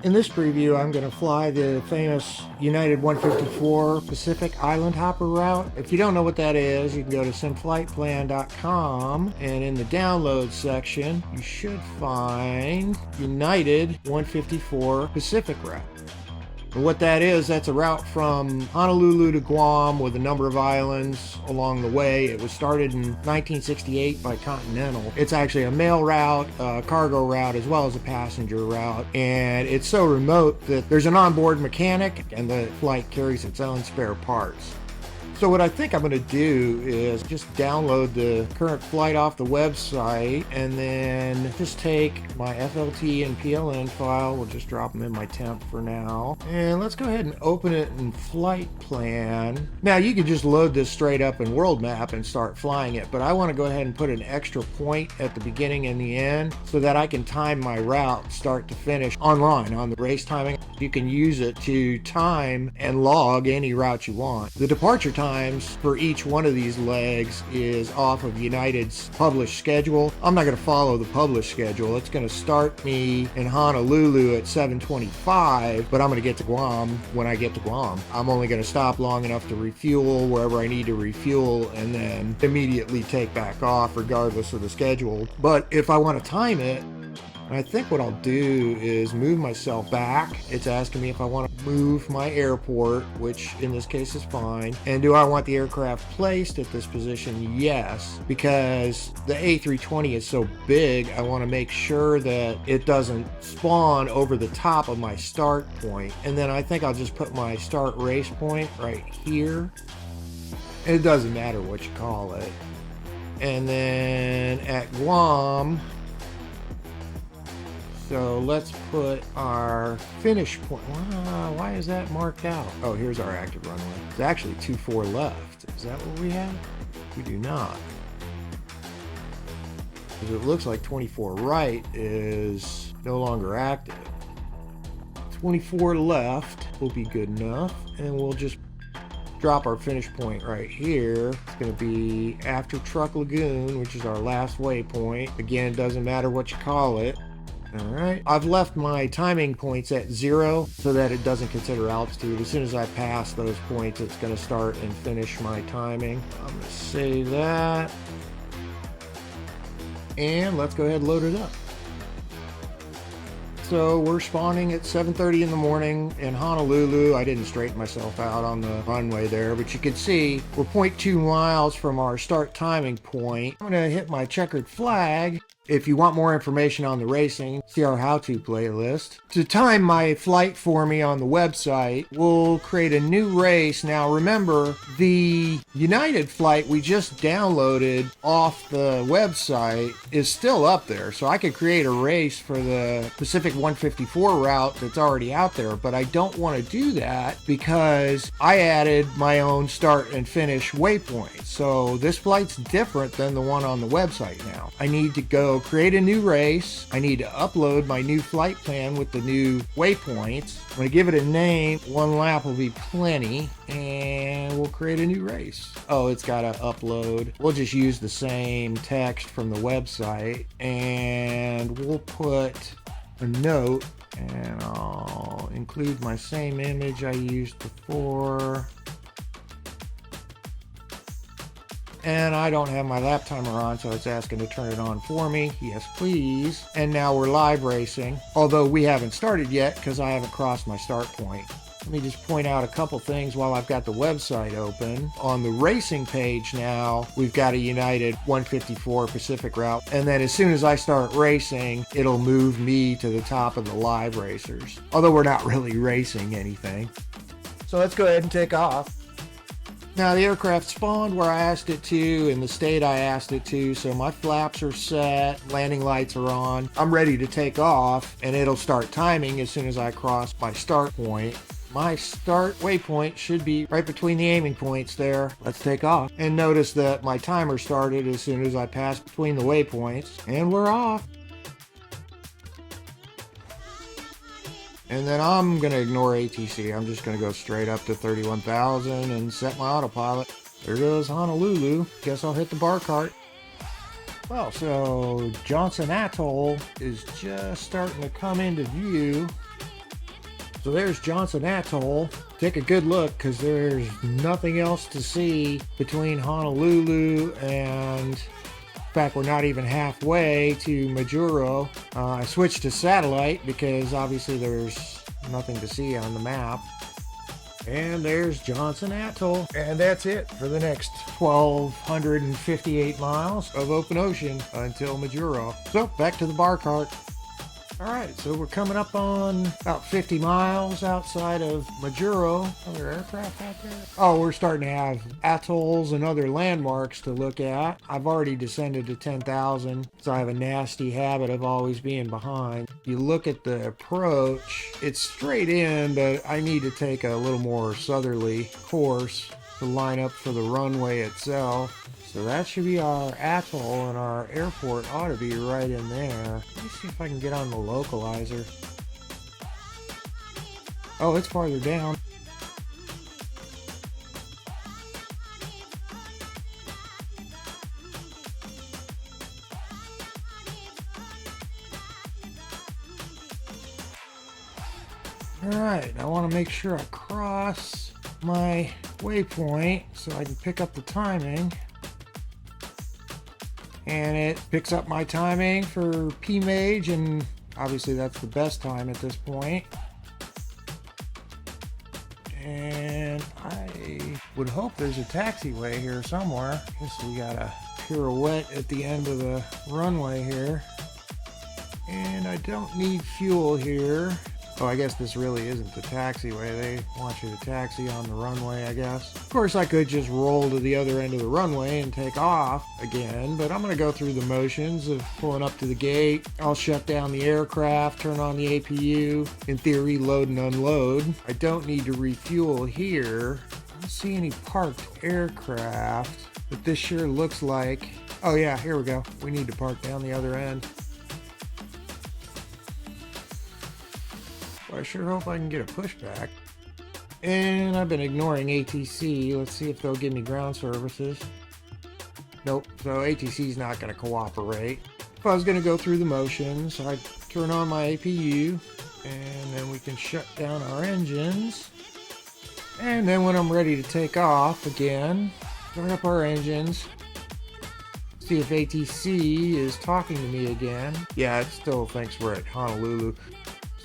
In this preview, I'm going to fly the famous United 154 Pacific Island Hopper route. If you don't know what that is, you can go to simflightplan.com, and in the download section, you should find United 154 Pacific route. And what that is, that's a route from Honolulu to Guam with a number of islands along the way. It was started in 1968 by Continental. It's actually a mail route, a cargo route, as well as a passenger route. And it's so remote that there's an onboard mechanic and the flight carries its own spare parts. So what I think I'm going to do is just download the current flight off the website and then just take my FLT and PLN file. We'll just drop them in my temp for now. And let's go ahead and open it in Flight Plan. Now you can just load this straight up in World Map and start flying it, but I want to go ahead and put an extra point at the beginning and the end so that I can time my route start to finish online on the race timing. You can use it to time and log any route you want. The departure times for each one of these legs is off of United's published schedule. I'm not going to follow the published schedule. It's going to start me in Honolulu at 7:25, but I'm going to get to Guam when I get to Guam. I'm only going to stop long enough to refuel wherever I need to refuel and then immediately take back off regardless of the schedule. But if I want to time it, I think what I'll do is move myself back. It's asking me if I want to move my airport, which in this case is fine. And do I want the aircraft placed at this position? Yes, because the A320 is so big, I want to make sure that it doesn't spawn over the top of my start point. And then I think I'll just put my start race point right here. It doesn't matter what you call it. And then at Guam, so let's put our finish point. Wow, why is that marked out? Oh, here's our active runway. It's actually 24 left. Is that what we have? We do not. Because it looks like 24 right is no longer active. 24 left will be good enough. And we'll just drop our finish point right here. It's going to be after Truck Lagoon, which is our last waypoint. Again, it doesn't matter what you call it. Alright, I've left my timing points at 0 so that it doesn't consider altitude. As soon as I pass those points, it's going to start and finish my timing. I'm going to save that. And let's go ahead and load it up. So we're spawning at 7:30 in the morning in Honolulu. I didn't straighten myself out on the runway there, but you can see we're 0.2 miles from our start timing point. I'm going to hit my checkered flag. If you want more information on the racing, see our how-to playlist. To time my flight for me on the website, we'll create a new race. Now remember, the United flight we just downloaded off the website is still up there. So I could create a race for the Pacific 154 route that's already out there, but I don't want to do that because I added my own start and finish waypoints. So this flight's different than the one on the website now. I need to go create a new race. I need to upload my new flight plan with the new waypoints. I'm going to give it a name. One lap will be plenty, and we'll create a new race. Oh, it's got to upload. We'll just use the same text from the website, and we'll put a note, and I'll include my same image I used before. And I don't have my lap timer on, so it's asking to turn it on for me. Yes, please. And now we're live racing, although we haven't started yet because I haven't crossed my start point. Let me just point out a couple things while I've got the website open. On the racing page now, we've got a United 154 Pacific route. And then as soon as I start racing, it'll move me to the top of the live racers. Although we're not really racing anything. So let's go ahead and take off. Now the aircraft spawned where I asked it to in the state I asked it to, so my flaps are set, landing lights are on. I'm ready to take off, and it'll start timing as soon as I cross my start point. My start waypoint should be right between the aiming points there. Let's take off. And notice that my timer started as soon as I passed between the waypoints, and we're off. And then I'm going to ignore ATC. I'm just going to go straight up to 31,000 and set my autopilot. There goes Honolulu. Guess I'll hit the bar cart. Well, so Johnson Atoll is just starting to come into view. So there's Johnson Atoll. Take a good look because there's nothing else to see between Honolulu and, in fact, we're not even halfway to Majuro. I switched to satellite because obviously there's nothing to see on the map. And there's Johnson Atoll. And that's it for the next 1,258 miles of open ocean until Majuro. So back to the bar cart. All right, so we're coming up on about 50 miles outside of Majuro. Are there aircraft out there? Oh, we're starting to have atolls and other landmarks to look at. I've already descended to 10,000, so I have a nasty habit of always being behind. You look at the approach, it's straight in, but I need to take a little more southerly course to line up for the runway itself. So that should be our atoll, and our airport ought to be right in there. Let me see if I can get on the localizer. Oh, it's farther down. Alright, I want to make sure I cross my waypoint so I can pick up the timing. And it picks up my timing for PMage, and obviously that's the best time at this point. And I would hope there's a taxiway here somewhere. Guess we got a pirouette at the end of the runway here. And I don't need fuel here. Oh, I guess this really isn't the taxiway. They want you to taxi on the runway, I guess. Of course, I could just roll to the other end of the runway and take off again, but I'm going to go through the motions of pulling up to the gate. I'll shut down the aircraft, turn on the APU, in theory, load and unload. I don't need to refuel here. I don't see any parked aircraft, but this sure looks like... Oh yeah, here we go. We need to park down the other end. I sure hope I can get a pushback. And I've been ignoring ATC. Let's see if they'll give me ground services. Nope, so ATC's not going to cooperate. If I was going to go through the motions, I'd turn on my APU, and then we can shut down our engines. And then when I'm ready to take off again, start up our engines. See if ATC is talking to me again. Yeah, it still thinks we're at Honolulu.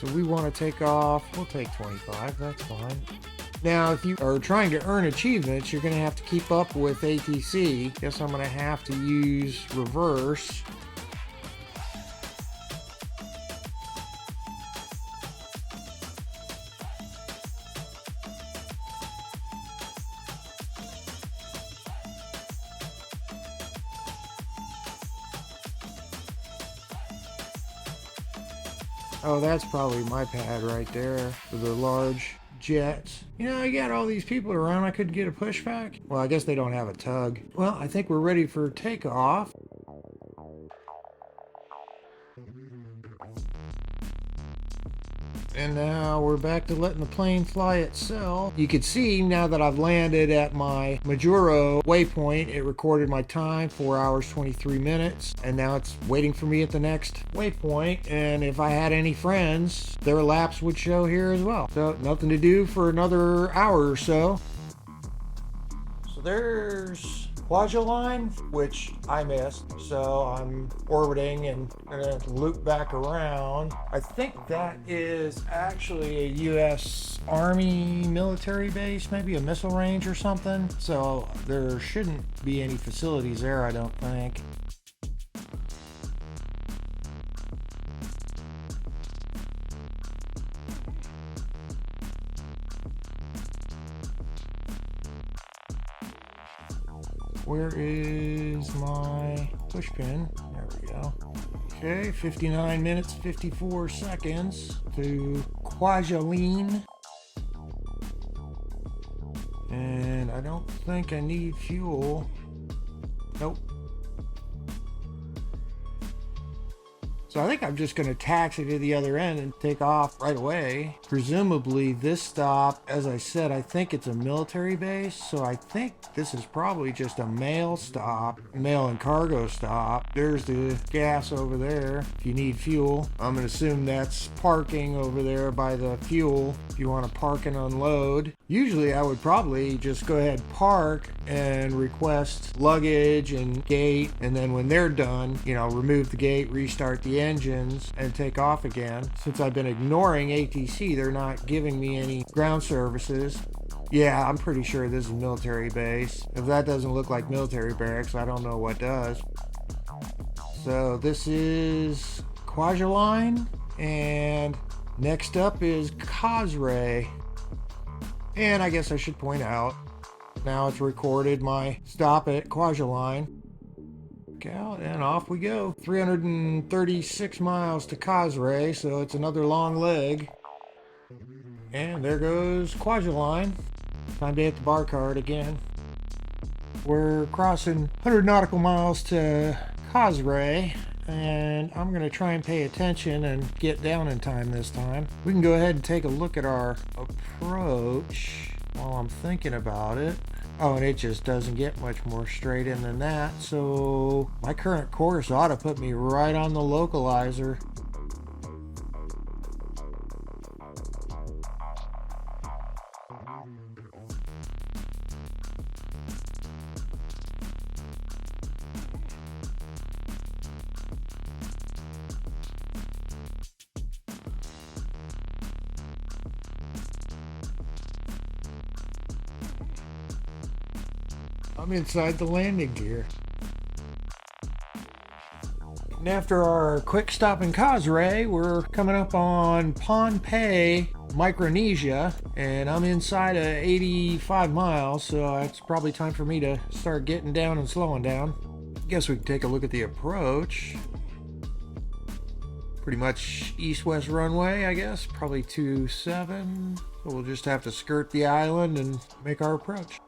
So we want to take off. We'll take 25, that's fine. Now, if you are trying to earn achievements, you're going to have to keep up with ATC. Guess I'm going to have to use reverse. Oh, that's probably my pad right there for the large jets. You know, I got all these people around. I couldn't get a pushback. Well, I guess they don't have a tug. Well, I think we're ready for takeoff. And now we're back to letting the plane fly itself. You can see now that I've landed at my Majuro waypoint, it recorded my time, 4 hours, 23 minutes. And now it's waiting for me at the next waypoint. And if I had any friends, their laps would show here as well. So nothing to do for another hour or so. So there's Kwajalein, which I missed, so I'm orbiting and gonna loop back around. I think that is actually a U.S. Army military base, maybe a missile range or something, so there shouldn't be any facilities there, I don't think. Where is my push pin? There we go. Okay, 59 minutes, 54 seconds to Kwajalein. And I don't think I need fuel. Nope. So I think I'm just going to taxi to the other end and take off right away. Presumably this stop, as I said, I think it's a military base. So I think this is probably just a mail stop, mail and cargo stop. There's the gas over there if you need fuel. I'm going to assume that's parking over there by the fuel if you want to park and unload. Usually I would probably just go ahead, park, and request luggage and gate, and then when they're done, remove the gate, restart the engines, and take off again. Since I've been ignoring ATC, they're not giving me any ground services. Yeah, I'm pretty sure this is a military base. If that doesn't look like military barracks, I don't know what does. So this is Kwajalein, and next up is Kosrae. And I guess I should point out, now it's recorded my stop at Kwajalein. Out and off we go. 336 miles to Kosrae, so it's another long leg. And there goes Kwajalein. Time to hit the bar card again. We're crossing 100 nautical miles to Kosrae, and I'm going to try and pay attention and get down in time this time. We can go ahead and take a look at our approach while I'm thinking about it. Oh, and it just doesn't get much more straight in than that, so my current course ought to put me right on the localizer. I'm inside the landing gear. And after our quick stop in Kosrae, we're coming up on Pohnpei, Micronesia, and I'm inside of 85 miles, so it's probably time for me to start getting down and slowing down. Guess we can take a look at the approach. Pretty much east-west runway, I guess, probably 27. So we'll just have to skirt the island and make our approach.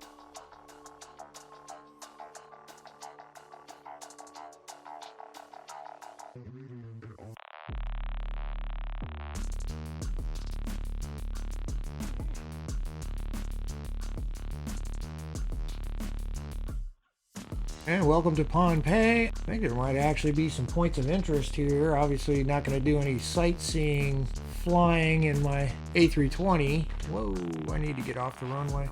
And welcome to Pohnpei. I think there might actually be some points of interest here. Obviously not going to do any sightseeing flying in my A320. Whoa, I need to get off the runway.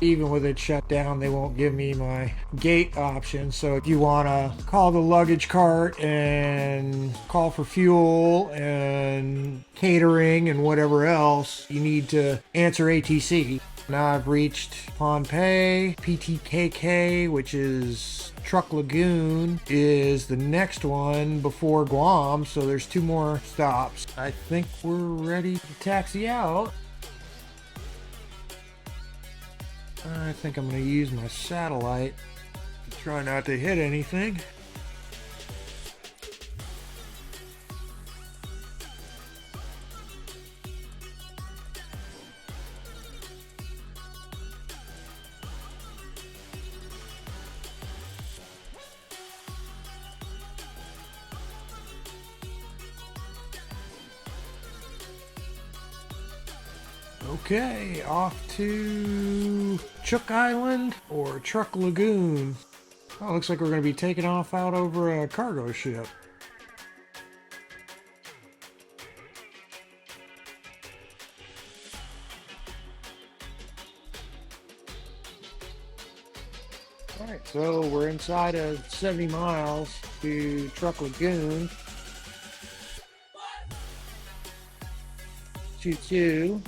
Even with it shut down, they won't give me my gate option. So if you want to call the luggage cart and call for fuel and catering and whatever else, you need to answer ATC. Now I've reached Pohnpei. PTKK, which is Truck Lagoon, is the next one before Guam. So there's 2 more stops. I think we're ready to taxi out. I think I'm going to use my satellite to try not to hit anything. Okay, off to Chuuk Island or Truck Lagoon. Oh, looks like we're going to be taking off out over a cargo ship. Alright, so we're inside of 70 miles to Truck Lagoon. Choo-choo.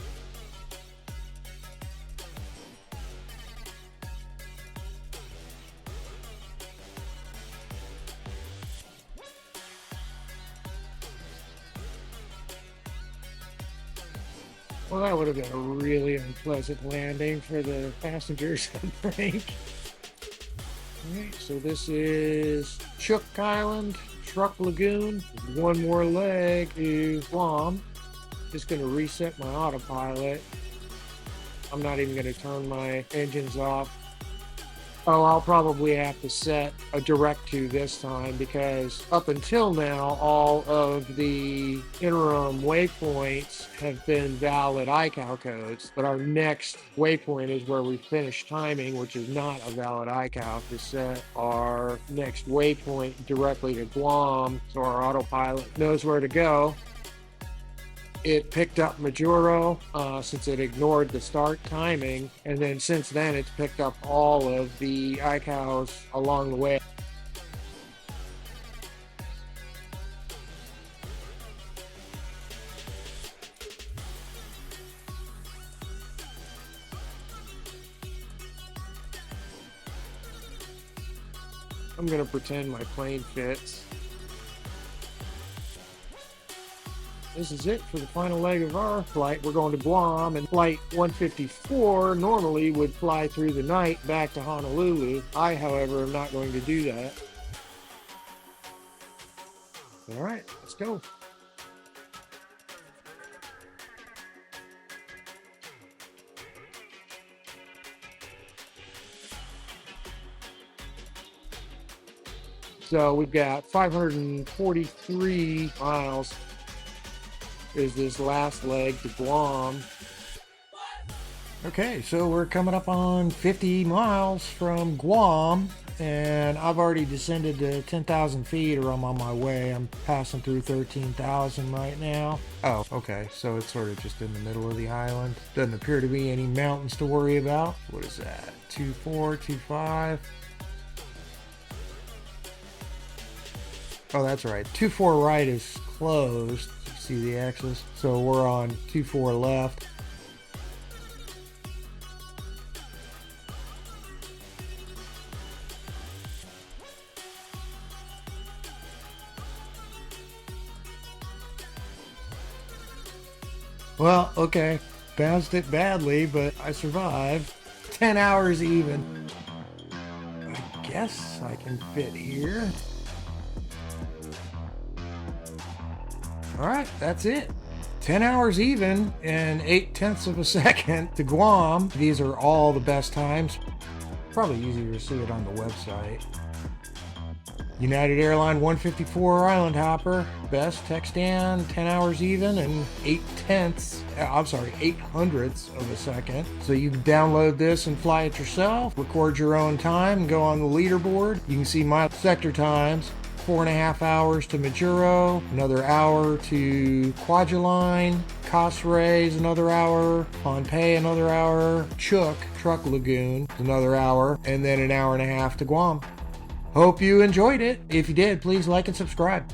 Well, that would have been a really unpleasant landing for the passengers, I think. Alright, so this is Chuuk Island, Truck Lagoon. One more leg to Guam. Just going to reset my autopilot. I'm not even going to turn my engines off. Oh, I'll probably have to set a direct to this time, because up until now, all of the interim waypoints have been valid ICAO codes. But our next waypoint is where we finish timing, which is not a valid ICAO, to set our next waypoint directly to Guam so our autopilot knows where to go. It picked up Majuro since it ignored the start timing, and then since then it's picked up all of the ICAOs along the way. I'm going to pretend my plane fits. This is it for the final leg of our flight. We're going to Guam, and flight 154 normally would fly through the night back to Honolulu. I, however, am not going to do that. All right, let's go. So we've got 543 miles is this last leg to Guam. Okay, so we're coming up on 50 miles from Guam, and I've already descended to 10,000 feet, or I'm on my way. I'm passing through 13,000 right now. Oh, okay, so it's sort of just in the middle of the island. Doesn't appear to be any mountains to worry about. What is that? 24, 25. Oh, that's right. 24 right is closed. See the axis? So we're on 24 left. Well, okay. Bounced it badly, but I survived. 10 hours even. I guess I can fit here. All right, that's it. 10 hours even and 0.8 of a second to Guam. These are all the best times. Probably easier to see it on the website. United Airline 154 Island Hopper. Best text in 10 hours even and 0.8 of a second. So you can download this and fly it yourself, record your own time, and go on the leaderboard. You can see my sector times. 4.5 hours to Majuro, another hour to Kwajalein, Kasray's another hour, Pohnpei another hour, Truck Lagoon another hour, and then an hour and a half to Guam. Hope you enjoyed it. If you did, please like and subscribe.